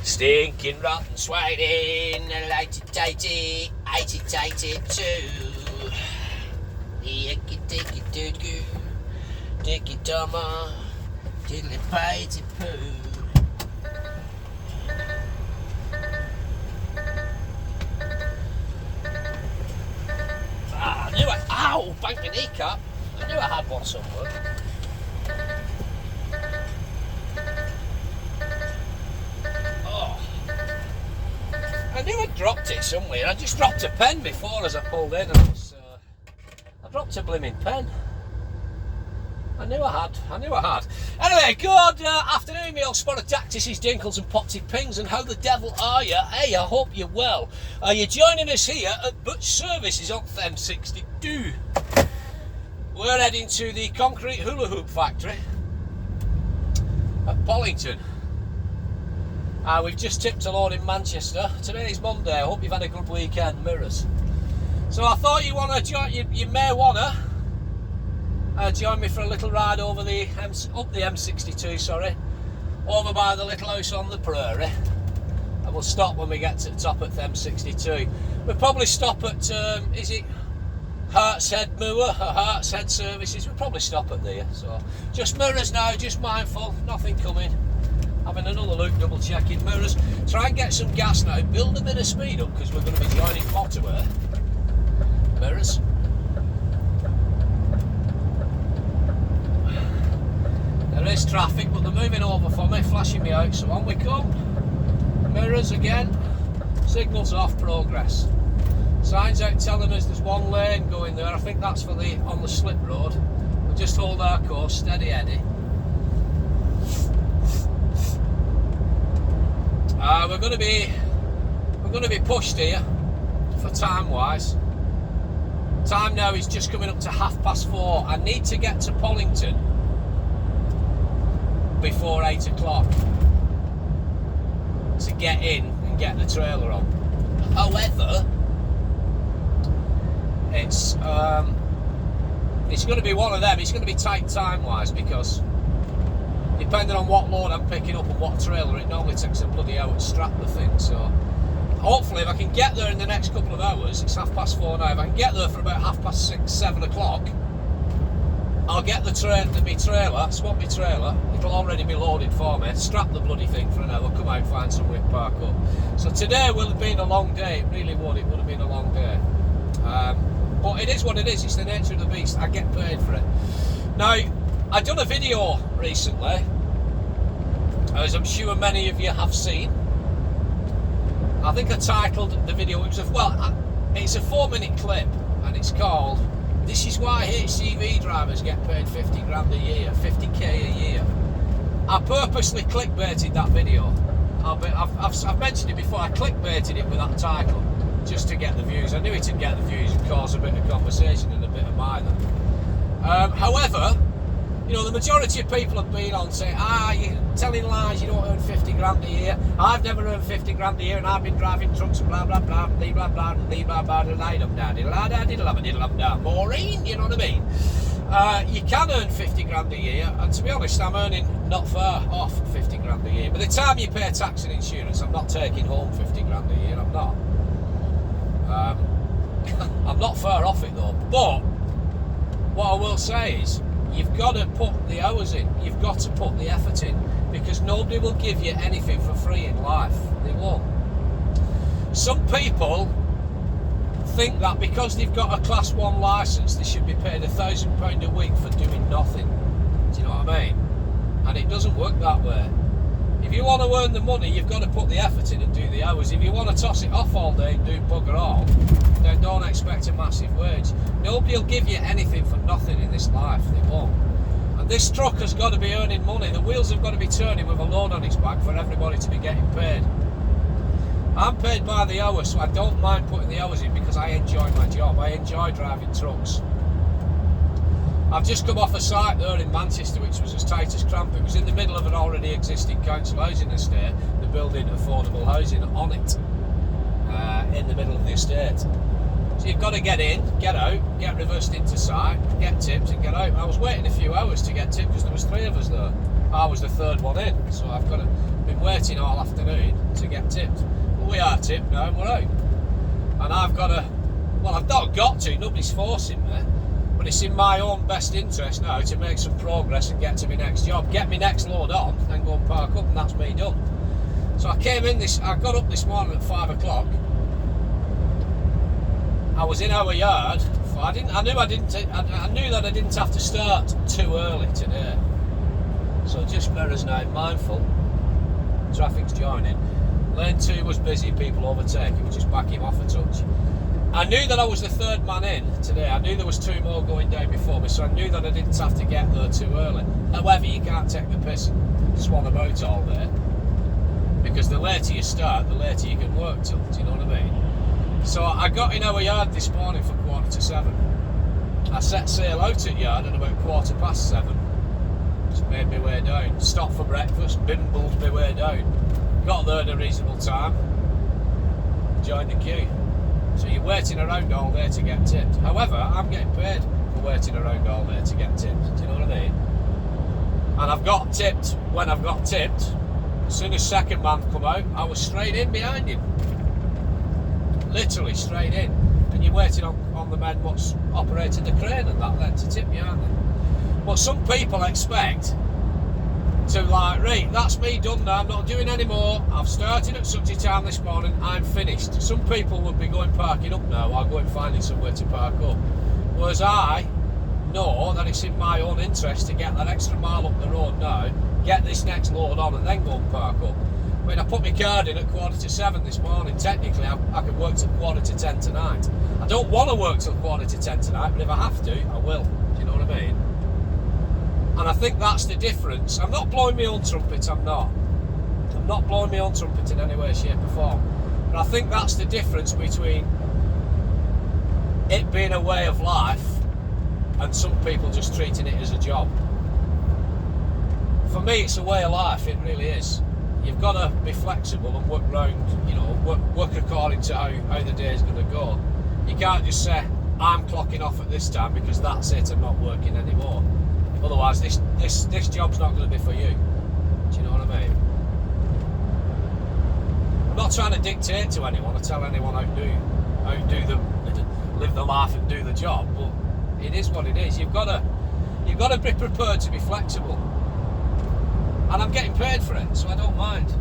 Stinking rotten swiding, lighty-tighty, ighty-tighty too. Icky-dicky-doo-doo, dicky-dummer, diddly-bitey-poo. I knew ow, banged my kneecap. I knew I had one somewhere. I knew I dropped it somewhere. I just dropped a pen before as I pulled in, and I dropped a blimmin' pen. I knew I had. Anyway, good afternoon, me old spot of dactyses, dinkles and potty pings, and how the devil are you? Hey, I hope you're well. You're joining us here at Birch Services on M62. We're heading to the concrete hula hoop factory at Pollington. We've just tipped a load in Manchester. Today's Monday. I hope you've had a good weekend, mirrors. So I thought you may want to join me for a little ride over up the M62, sorry, over by the little house on the prairie. And we'll stop when we get to the top at the M62. We'll probably stop at, is it Hartshead Moor or Hartshead Services? We'll probably stop at there. So just mirrors now, just mindful, nothing coming. Having another look, double checking mirrors. Try and get some gas now, build a bit of speed up because we're going to be joining Ottawa. Mirrors. There is traffic, but they're moving over for me, flashing me out, so on we come. Mirrors again, signals off, progress. Signs out telling us there's one lane going there. I think that's for on the slip road. We'll just hold our course, steady Eddie. We're going to be pushed here for time wise. Time now is just coming up to 4:30. I need to get to Pollington before 8 o'clock to get in and get the trailer on. However, it's going to be one of them. It's going to be tight time wise because depending on what load I'm picking up and what trailer, it normally takes a bloody hour to strap the thing. So hopefully if I can get there in the next couple of hours, it's 4:30 now, if I can get there for about 6:30, 7 o'clock, I'll get my trailer, swap my trailer, it'll already be loaded for me, strap the bloody thing for an hour, come out, find somewhere to park up. So today will have been a long day, it really would, have been a long day. But it is what it is, it's the nature of the beast, I get paid for it. Now, I've done a video recently, as I'm sure many of you have seen. I think I titled the video, it's a 4-minute clip, and it's called "This is why HCV drivers get paid 50 grand a year, 50k a year." I purposely clickbaited that video. I've mentioned it before, I clickbaited it with that title, just to get the views. I knew it'd get the views and cause a bit of conversation and a bit of mither. However, you know, the majority of people have been on saying, you're telling lies, you don't earn 50 grand a year. I've never earned 50 grand a year and I've been driving trucks and blah blah blah, blah blah blah, blah blah blah, Maureen, you know what I mean? You can earn 50 grand a year, and to be honest, I'm earning not far off 50 grand a year. By the time you pay tax and insurance, I'm not taking home 50 grand a year, I'm not. I'm not far off it though, but what I will say is, you've got to put the hours in, you've got to put the effort in, because nobody will give you anything for free in life, they won't. Some people think that because they've got a class 1 licence, they should be paid £1,000 a week for doing nothing, do you know what I mean? And it doesn't work that way. If you want to earn the money, you've got to put the effort in and do the hours. If you want to toss it off all day and do bugger all, then don't expect a massive wage. Nobody will give you anything for nothing in this life, they won't. And this truck has got to be earning money. The wheels have got to be turning with a load on its back for everybody to be getting paid. I'm paid by the hour, so I don't mind putting the hours in because I enjoy my job. I enjoy driving trucks. I've just come off a site there in Manchester which was as tight as cramp. It was in the middle of an already existing council housing estate. They're building affordable housing on it, in the middle of the estate. So you've got to get in, get out, get reversed into site, get tipped and get out. I was waiting a few hours to get tipped because there was 3 of us there. I was the 3rd one in, so I've been waiting all afternoon to tip now and we're out. And I've got to, well, I've not got to, nobody's forcing me, but it's in my own best interest now to make some progress and get to my next job, get my next load on, then go and park up, and that's me done. So I got up this morning at 5 o'clock. I was in our yard. I knew that I didn't have to start too early today. So just mirrors now, mindful. Traffic's joining. Lane 2 was busy, people overtaking, we just back him off a touch. I knew that I was the third man in today. I knew there was 2 more going down before me, so I knew that I didn't have to get there too early. However, you can't take the piss and swan about all day, because the later you start, the later you can work till. Do you know what I mean? So I got in our yard this morning for 7:15. I set sail out at yard at about 7:15. Just made my way down. Stopped for breakfast, bimbled my way down. Got there at a reasonable time. Joined the queue. So you're waiting around all day to get tipped. However, I'm getting paid for waiting around all day to get tipped. Do you know what I mean? And I've got tipped when I've got tipped. As soon as second man come out, I was straight in behind him. Literally straight in. And you're waiting on the men what's operated the crane and that then to tip you, aren't they? But some people expect to, like, right, that's me done now, I'm not doing any more, I've started at such a time this morning, I'm finished. Some people would be going parking up now, or going finding somewhere to park up. Whereas I know that it's in my own interest to get that extra mile up the road now, get this next load on and then go and park up. I mean, I put my card in at 7:15 this morning. Technically, I could work till 9:15 tonight. I don't want to work till 9:15 tonight, but if I have to, I will. Do you know what I mean? And I think that's the difference. I'm not blowing my own trumpet, I'm not. I'm not blowing my own trumpet in any way, shape or form. But I think that's the difference between it being a way of life and some people just treating it as a job. For me, it's a way of life, it really is. You've got to be flexible and work round, work according to how the day's going to go. You can't just say, I'm clocking off at this time because that's it, I'm not working anymore. Otherwise, this job's not going to be for you. Do you know what I mean? I'm not trying to dictate to anyone or tell anyone how to live the life and do the job, but it is what it is. You've got to be prepared to be flexible. And I'm getting paid for it, so I don't mind.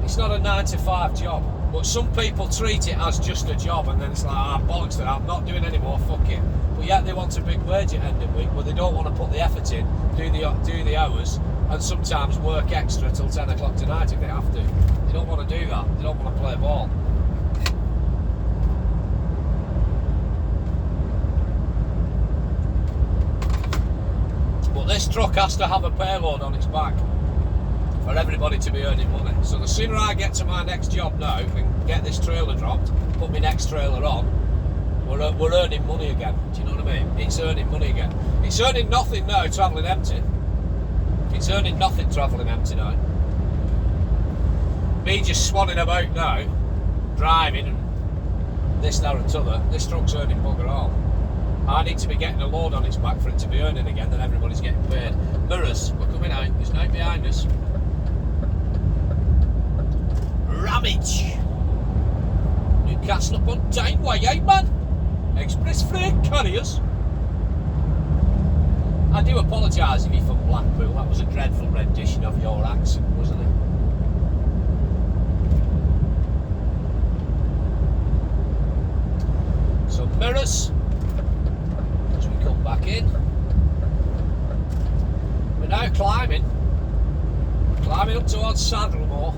It's not a 9 to 5 job, but some people treat it as just a job, and then it's like, bollocks to that, I'm not doing any more, fuck it. But yet they want a big wage at the end of the week, but they don't want to put the effort in, do the hours, and sometimes work extra till 10 o'clock tonight if they have to. They don't want to do that. They don't want to play ball. But this truck has to have a payload on its back for everybody to be earning money. So the sooner I get to my next job now and get this trailer dropped, put my next trailer on, we're earning money again. Do you know what I mean? It's earning money again. It's earning nothing now travelling empty. It's earning nothing travelling empty now. Me just swanning about now, driving and this, that and t'other, this truck's earning bugger all. I need to be getting a load on its back for it to be earning again, then everybody's getting paid. Mirrors, we're coming out, there's no behind us. Ramage! Newcastle upon Tyne, why out, man? Express freight carriers. I do apologise if you're from Blackpool, that was a dreadful rendition of your accent, wasn't it? So mirrors, as we come back in. We're now climbing up towards Hartshead Moor.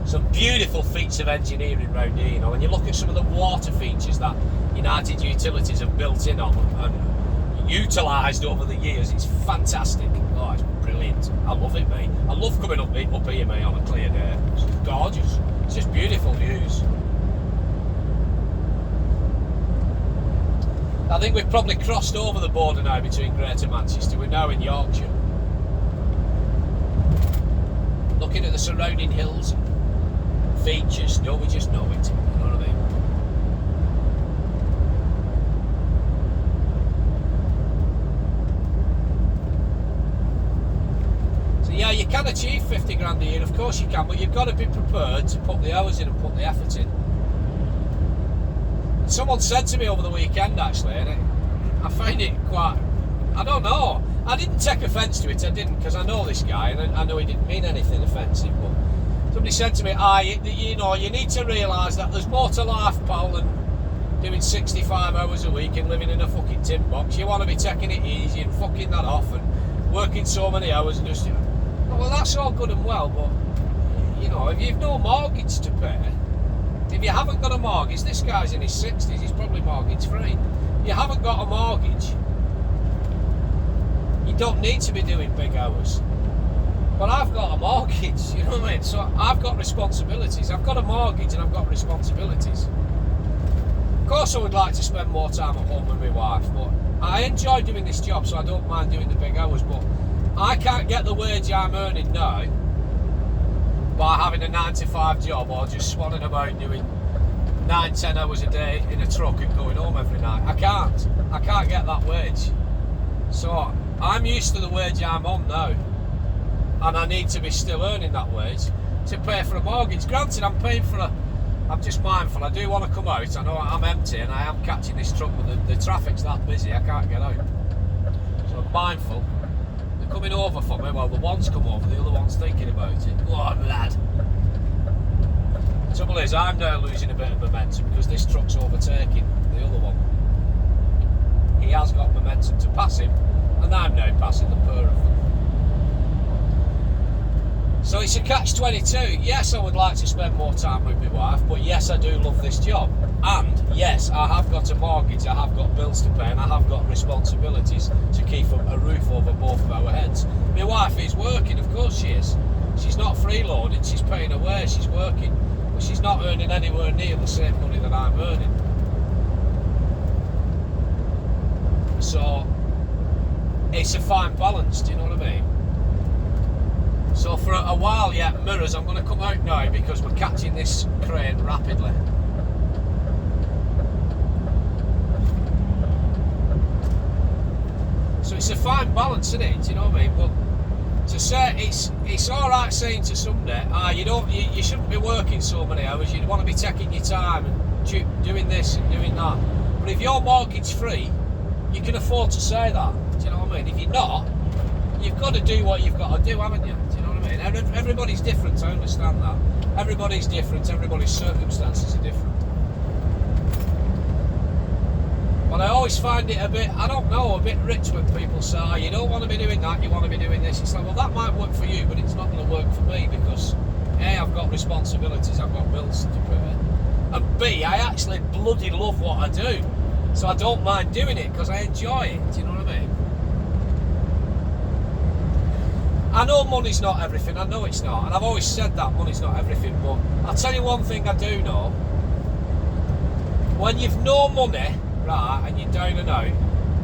Some beautiful feats of engineering round here, when you look at some of the water features that United Utilities have built in on and utilised over the years, it's fantastic. Oh, it's brilliant. I love it, mate. I love coming up here, mate, on a clear day. It's gorgeous. It's just beautiful views. I think we've probably crossed over the border now between Greater Manchester. We're now in Yorkshire. Looking at the surrounding hills and features, no, we just know it. You know what I mean? So yeah, you can achieve 50 grand a year, of course you can, but you've got to be prepared to put the hours in and put the effort in. Someone said to me over the weekend, actually, and I find it quite, I don't know, I didn't take offence to it, I didn't, because I know this guy, and I know he didn't mean anything offensive, but somebody said to me, you know, you need to realise that there's more to life, pal, than doing 65 hours a week and living in a fucking tin box. You want to be taking it easy and fucking that off and working so many hours and just, well, that's all good and well, but, you know, if you've no mortgage to pay, if you haven't got a mortgage, this guy's in his 60s, he's probably mortgage free. You haven't got a mortgage, you don't need to be doing big hours. But I've got a mortgage, you know what I mean? So I've got responsibilities. I've got a mortgage and I've got responsibilities. Of course I would like to spend more time at home with my wife, but I enjoy doing this job, so I don't mind doing the big hours, but I can't get the wage I'm earning now by having a 9-to-5 job or just swanning about doing 9-10 hours a day in a truck and going home every night. I can't get that wage. So I'm used to the wage I'm on now, and I need to be still earning that wage to pay for a mortgage. Granted, I'm just mindful, I do want to come out, I know I'm empty and I am catching this truck, but the traffic's that busy, I can't get out. So I'm mindful. They're coming over for me, well, the one's come over, the other one's thinking about it. Go on, lad. The trouble is, I'm now losing a bit of momentum because this truck's overtaking the other one. He has got momentum to pass him, and I'm now passing the pair of them. So it's a catch-22. Yes, I would like to spend more time with my wife, but yes, I do love this job. And yes, I have got a mortgage, I have got bills to pay, and I have got responsibilities to keep a roof over both of our heads. My wife is working, of course she is. She's not freeloading, she's paying her way, she's working, but she's not earning anywhere near the same money that I'm earning. So it's a fine balance, do you know what I mean? So for a while, yeah, mirrors, I'm going to come out now because we're catching this crane rapidly. So it's a fine balance, isn't it? Do you know what I mean? But to say it's all right saying to somebody, you shouldn't be working so many hours. You want to be taking your time and doing this and doing that. But if you're mortgage free, you can afford to say that. Do you know what I mean? If you're not, you've got to do what you've got to do, haven't you? Do you know what I mean? Everybody's different, I understand that. Everybody's different, everybody's circumstances are different. But I always find it a bit, I don't know, a bit rich when people say, you don't want to be doing that, you want to be doing this. It's like, well, that might work for you, but it's not going to work for me because A, I've got responsibilities, I've got bills to pay, and B, I actually bloody love what I do. So I don't mind doing it because I enjoy it, do you know what I mean? I know money's not everything, I know it's not, and I've always said that money's not everything, but I'll tell you one thing I do know. When you've no money, right, and you're down and out,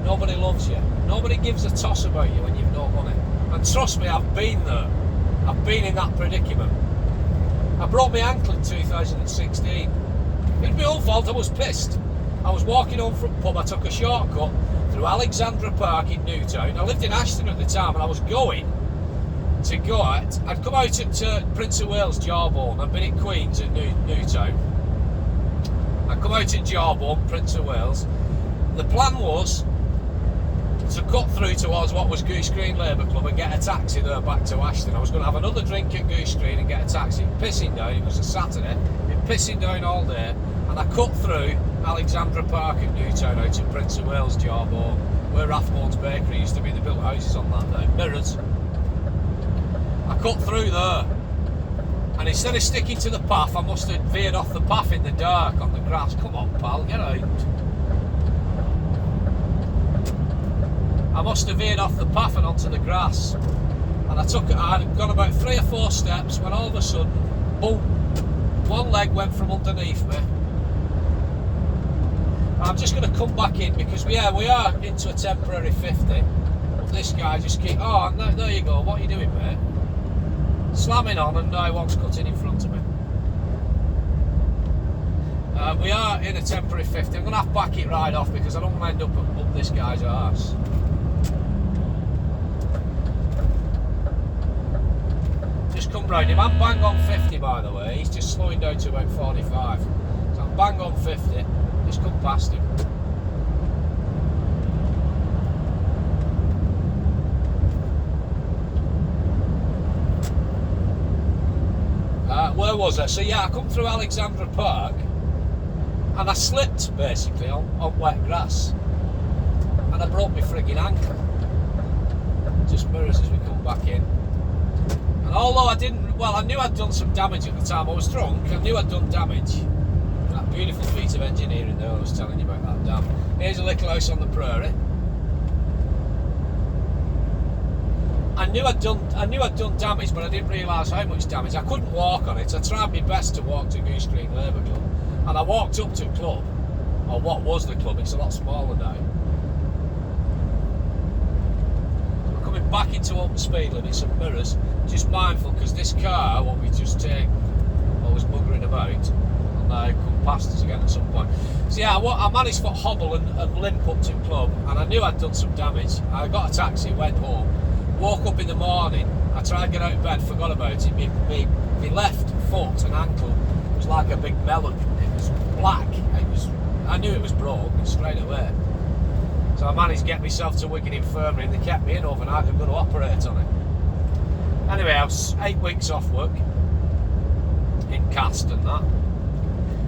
nobody loves you. Nobody gives a toss about you when you've no money. And trust me, I've been there. I've been in that predicament. I broke my ankle in 2016. It was my own fault, I was pissed. I was walking home from pub, I took a shortcut through Alexandra Park in Newtown. I lived in Ashton at the time and I was going to go at, I'd come out at Prince of Wales, Jawbone. I'd been in Queens at Newtown. I'd come out at Jawbone, Prince of Wales. The plan was to cut through towards what was Goose Green Labour Club and get a taxi there back to Ashton. I was going to have another drink at Goose Green and get a taxi. Pissing down, it was a Saturday, been pissing down all day, and I cut through Alexandra Park at Newtown out at Prince of Wales, Jawbone, where Rathbone's Bakery used to be. They built houses on that now, mirrors. I cut through there, and instead of sticking to the path, I must have veered off the path in the dark on the grass. Come on, pal, get out. I must have veered off the path and onto the grass. And I'd gone about 3 or 4 steps when all of a sudden, boom, one leg went from underneath me. I'm just going to come back in because we are into a temporary 50. But this guy just there you go, what are you doing, mate? Slamming on, and now one's cutting in front of me. We are in a temporary 50. I'm going to have to back it right off because I don't want to end up this guy's arse. just come round him. I'm bang on 50, by the way. He's just slowing down to about 45. So I'm bang on 50. Just come past him. Where was I? So yeah, I come through Alexandra Park and I slipped basically on wet grass and I broke my frigging ankle. Just mirrors as we come back in. And although I knew I'd done some damage at the time. I was drunk, I knew I'd done damage. That beautiful feat of engineering there I was telling you about, that dam. Here's a little house on the prairie. I knew I'd done damage, but I didn't realise how much damage. I couldn't walk on it. I tried my best to walk to Goose Green Labour Club, and I walked up to the club, or what was the club. It's a lot smaller now. I'm coming back into open speed limits and mirrors, just mindful because this car, what we just take, I was buggering about, and now come past us again at some point. So yeah, I managed to hobble and limp up to the club, and I knew I'd done some damage. I got a taxi, went home. Woke up in the morning, I tried to get out of bed, forgot about it. My left foot and ankle was like a big melon. It was black. I knew it was broke straight away. So I managed to get myself to Wigan Infirmary and they kept me in overnight. They were going to operate on it. Anyway, I was 8 weeks off work in cast and that.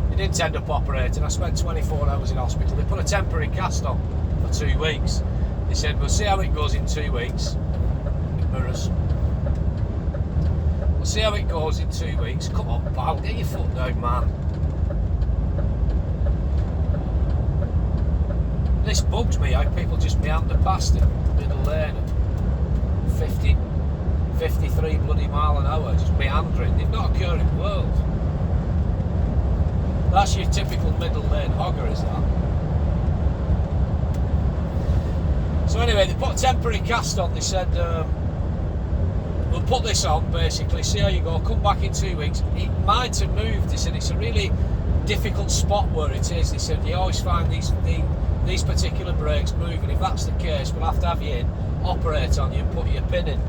They didn't end up operating. I spent 24 hours in hospital. They put a temporary cast on for 2 weeks. They said, we'll see how it goes in 2 weeks. Mirrors. We'll see how it goes in 2 weeks. Come on, pal, get your foot down, man. This bugs me how people just meander past it, middle lane at 50, 53 bloody mile an hour, just meandering. They've not occurred in the world. That's your typical middle lane hogger, is that? So anyway, they put a temporary cast on. They said, we'll put this on, basically, see how you go, come back in 2 weeks. It might have moved. They said it's a really difficult spot where it is. They said you always find these particular brakes moving. If that's the case, we'll have to have you in, operate on you and put your pin in.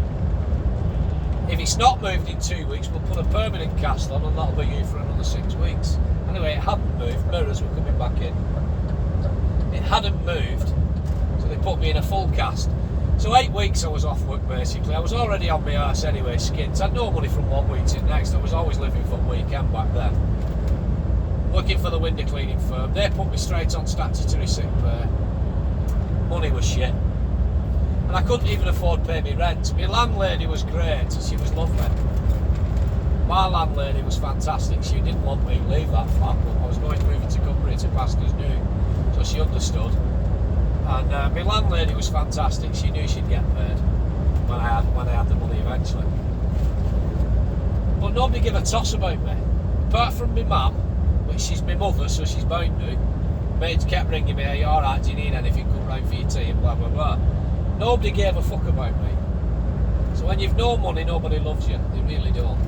If it's not moved in 2 weeks, we'll put a permanent cast on and that'll be you for another 6 weeks. Anyway, it hadn't moved. Mirrors were coming back in. It hadn't moved, so they put me in a full cast. So 8 weeks I was off work basically. I was already on my arse anyway, skint. I had no money from one week to the next. I was always living for weekend back then. Working for the window cleaning firm. They put me straight on statutory sick pay. Money was shit. And I couldn't even afford to pay me rent. My landlady was great, she was lovely. My landlady was fantastic. She didn't want me to leave that flat, but I was moving to Cumbria to Pastors New, so she understood. And my landlady was fantastic. She knew she'd get paid when I had the money eventually. But nobody gave a toss about me, apart from my mum, which she's my mother, so she's bound to. Maids kept ringing me, "Are you all right? Do you need anything? Come round for your tea," and blah blah blah. Nobody gave a fuck about me. So when you've no money, nobody loves you. They really don't.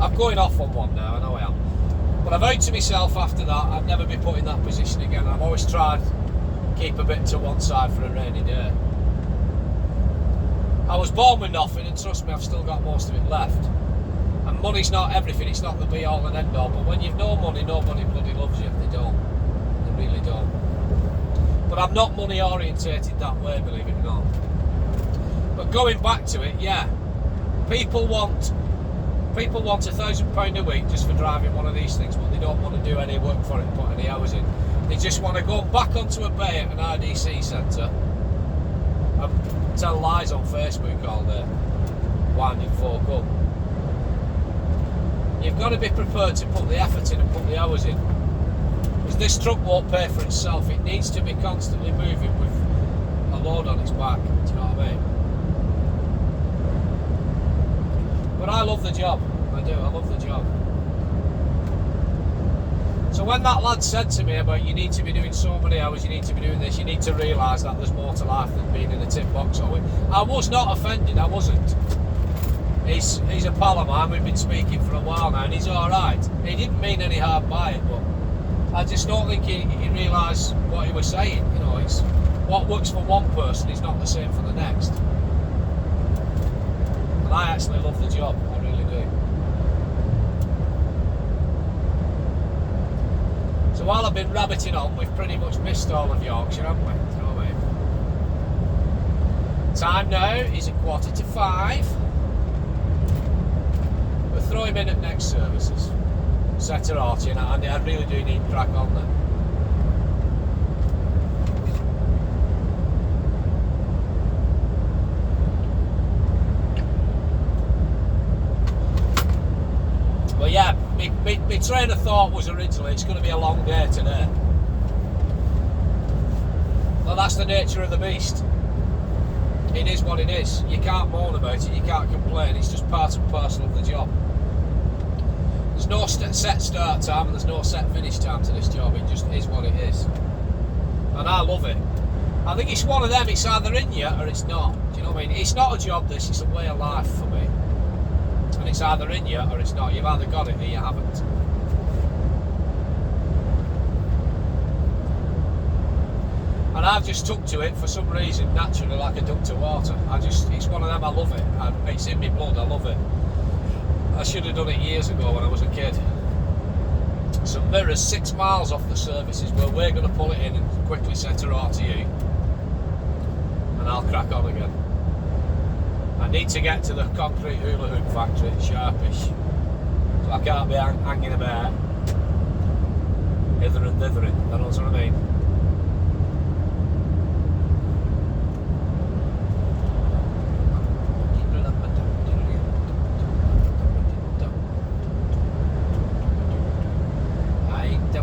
I'm going off on one now, I know I am. But I vowed to myself after that I'd never be put in that position again. I've always tried to keep a bit to one side for a rainy day. I was born with nothing, and trust me, I've still got most of it left. And money's not everything, it's not the be all and end all, but when you've no money, nobody bloody loves you. They don't. They really don't. But I'm not money orientated that way, believe it or not. But going back to it, yeah, people want £1,000 a week just for driving one of these things, but they don't want to do any work for it and put any hours in. They just want to go back onto a bay at an IDC centre and tell lies on Facebook all day, winding folk up. You've got to be prepared to put the effort in and put the hours in. Because this truck won't pay for itself. It needs to be constantly moving with a load on its back. Do you know what I mean? But I love the job. I do. I love the job. So when that lad said to me about you need to be doing so many hours, you need to be doing this, you need to realise that there's more to life than being in a tin box all week, I was not offended. I wasn't. He's a pal of mine, we've been speaking for a while now, and he's alright. He didn't mean any harm by it, but I just don't think he realised what he was saying. You know, it's what works for one person is not the same for the next. And I actually love the job, I really do. So while I've been rabbiting on, we've pretty much missed all of Yorkshire, haven't we? You know what I mean? Time now is 4:45. We'll throw him in at next services. Set her out, and I really do need crack on then. But yeah, my train of thought was originally it's going to be a long day today. Well, that's the nature of the beast. It is what it is. You can't moan about it, you can't complain, it's just part and parcel of the job. There's no set start time and there's no set finish time to this job, it just is what it is. And I love it. I think it's one of them, it's either in you or it's not. Do you know what I mean? It's not a job this, it's a way of life for me. And it's either in you or it's not. You've either got it or you haven't. And I've just took to it for some reason, naturally, like a duck to water. It's one of them, I love it. It's in my blood, I love it. I should have done it years ago when I was a kid. Some mirrors 6 miles off the services where we're going to pull it in and quickly set her out to you. And I'll crack on again. I need to get to the concrete hula hoop factory, sharpish. So I can't be hanging about hither and thithering, that knows what I mean.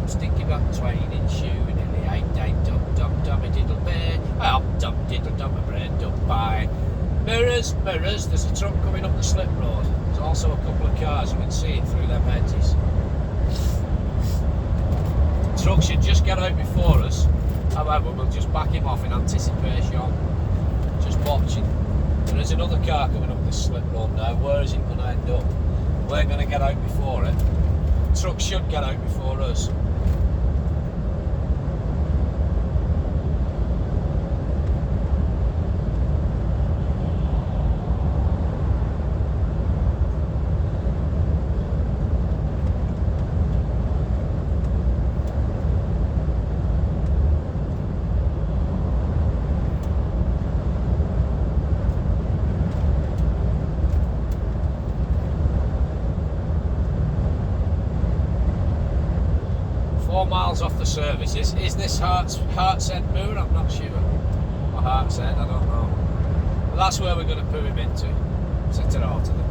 Sticky back twain in shoe and in the eight dum dum dummy diddle bear. Up dum diddle dum a bread up by. Mirrors, mirrors, there's a truck coming up the slip road. There's also a couple of cars, you can see it through them hedges. The truck should just get out before us, however we'll just back him off in anticipation. Just watching. There is another car coming up this slip road now, where is it going to end up? We're going to get out before it. The truck should get out before us. Miles off the services. Is this Hartshead Moor? I'm not sure. Or Hartshead, I don't know. But that's where we're going to put him into. Set it out to them.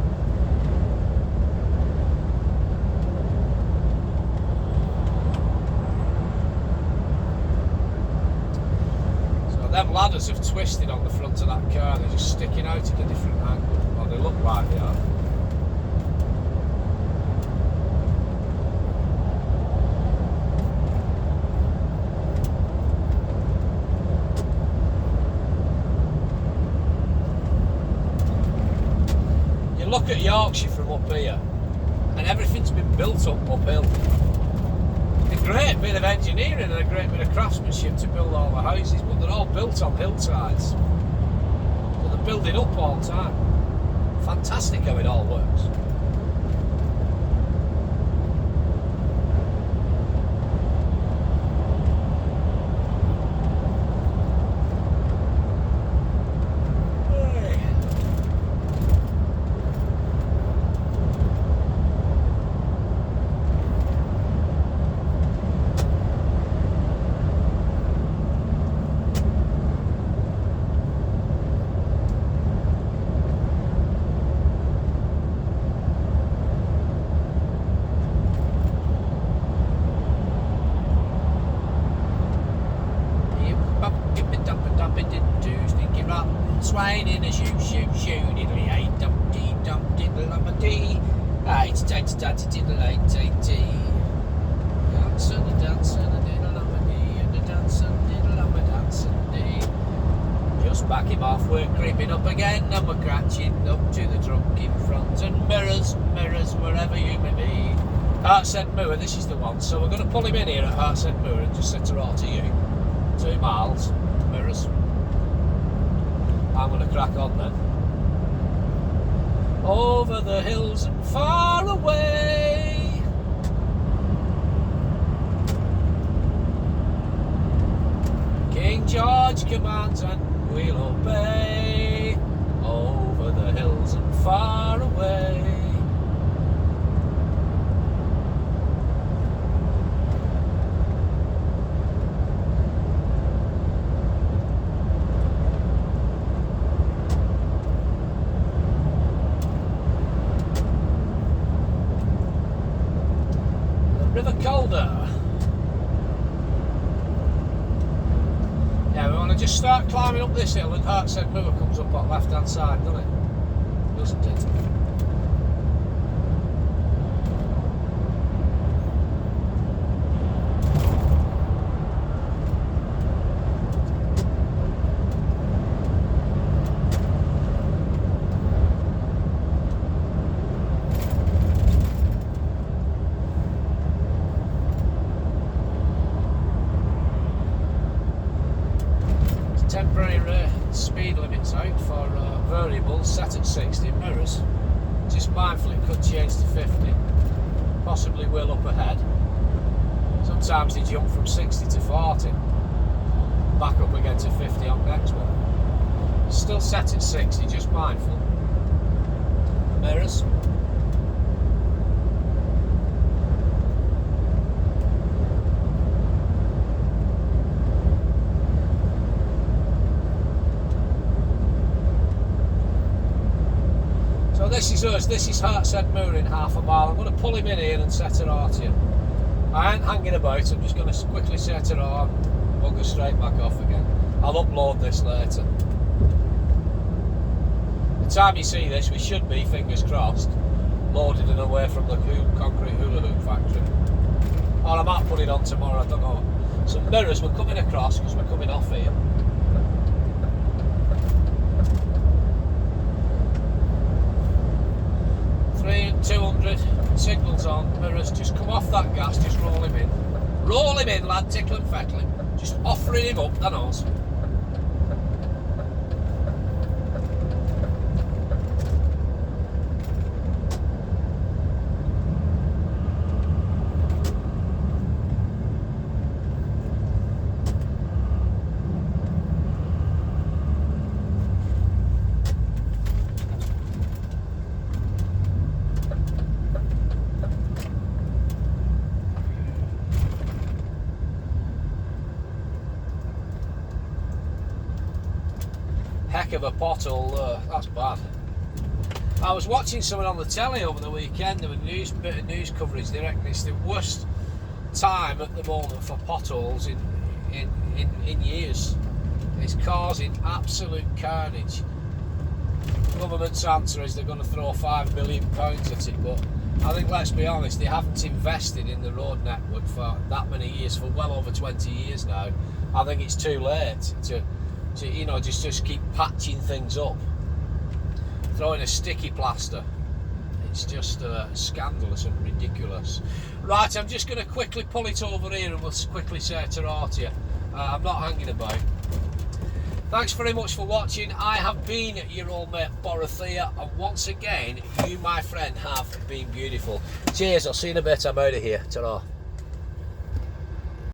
So them ladders have twisted on the front of that car. They're just sticking out at a different angle. Well, they look like they are. Look at Yorkshire from up here and everything's been built up uphill. A great bit of engineering and a great bit of craftsmanship to build all the houses, but they're all built on hillsides. But they're building up all the time. Fantastic how it all works. Swain in a shoot, diddly ay dum diddle up a dee. Ay tatty diddle ay tatty. Dance and a dance and a diddle up a dee and a dance and diddle up a dance and dee. Just back him off, we're creeping up again and we're cratching up to the truck in front. And mirrors, mirrors, wherever you may be. Hartshead Moor, this is the one. So we're going to pull him in here at Hartshead Moor and just set her all to you. 2 miles, mirrors. I'm going to crack on then. Oh, over the hills and far away. King George commands and we'll obey, over the hills and far away. River Calder. Yeah, we want to just start climbing up this hill and Hartshead Moor comes up on the left hand side, doesn't it? Doesn't it? Temporary speed limits out for variables set at 60 mirrors. Just mindful it could change to 50, possibly will up ahead. Sometimes they jump from 60 to 40, back up again to 50 on next one. Still set at 60, just mindful. Mirrors. So this is us, this is Hartshead Moor in half a mile. I'm going to pull him in here and set her on to you. I ain't hanging about, I'm just going to quickly set her on, we'll go straight back off again. I'll upload this later. The time you see this, we should be, fingers crossed, loaded and away from the concrete hula hoop factory. Or I might put it on tomorrow, I don't know. Some mirrors, we're coming across because we're coming off here. 200, signals on, mirrors, just come off that gas, just roll him in. Roll him in, lad, tickle and feckle him. Just offering him up the nose. Heck of a pothole, that's bad. I was watching someone on the telly over the weekend, there was a bit of news coverage, they reckon it's the worst time at the moment for potholes in years. It's causing absolute carnage. The government's answer is they're going to throw £5 million at it, but I think, let's be honest, they haven't invested in the road network for that many years, for well over 20 years now. I think it's too late to you know, just keep patching things up, throwing a sticky plaster. It's just scandalous and ridiculous. Right, I'm just going to quickly pull it over here and we'll quickly say ta-ra to you. I'm not hanging about. Thanks very much for watching. I have been your old mate Borothea, and once again, you, my friend, have been beautiful. Cheers, I'll see you in a bit. I'm out of here. Ta-ra.